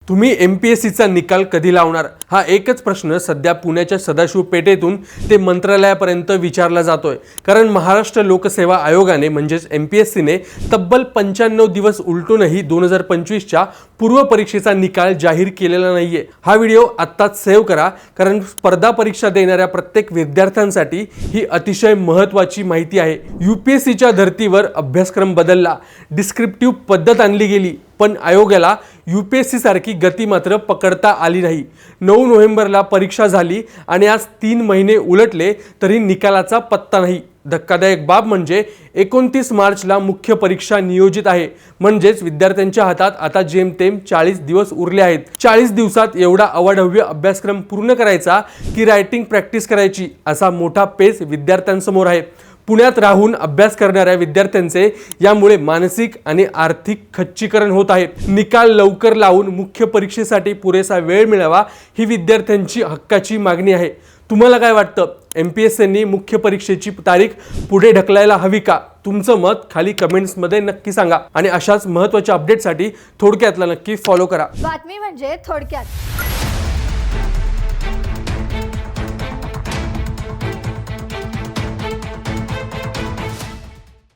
तुम्ही MPSCचा निकाल कधी लावणार हा एकच प्रश्न सध्या पुण्याच्या सदाशिव पेठेतून ते मंत्रालयापर्यंत विचारला जातोय। कारण महाराष्ट्र लोकसेवा आयोगाने म्हणजेच MPSCने तब्बल 95 दिवस उलटूनही 2025च्या पूर्व परीक्षेचा निकाल जाहीर केलेला नाहीये। हा व्हिडिओ आत्ताच सेव्ह करा, कारण स्पर्धा परीक्षा देणाऱ्या प्रत्येक विद्यार्थ्यांसाठी ही अतिशय महत्त्वाची माहिती आहे। UPSCच्या धर्तीवर अभ्यासक्रम बदलला, डिस्क्रिप्टिव्ह पद्धत आणली गेली, पण आयोगाला UPSC सारखी गती मात्र पकडता आली नाही। 9 नोव्हेंबरला परीक्षा झाली आणि आज 3 महिने उलटले तरी निकालाचा पत्ता नाही। धक्कादायक बाब म्हणजे 29 मार्चला मुख्य परीक्षा नियोजित आहे, म्हणजेच विद्यार्थ्यांच्या हातात आता जेमतेम 40 दिवस उरले आहेत। 40 दिवसात एवढा अवाढव्य अभ्यासक्रम पूर्ण करायचा की रायटिंग प्रॅक्टिस करायची, असा मोठा पेच विद्यार्थ्यांसमोर आहे। पुण्यात राहून अभ्यास करणाऱ्या विद्यार्थ्यांचे यामुळे मानसिक आणि आर्थिक खच्चीकरण होत आहे। निकाल लवकर लावून मुख्य परीक्षेसाठी पुरेसा वेळ मिळावा ही विद्यार्थ्यांची हक्काची मागणी आहे। तुम्हाला काय वाटतं? MPSCनी मुख्य परीक्षेची तारीख पुढे ढकलायला हवी का? तुमचं मत खाली कमेंट्समध्ये नक्की सांगा आणि अशाच महत्त्वाच्या अपडेटसाठी थोडक्यातला नक्की फॉलो करा। बातमी म्हणजे थोडक्यात।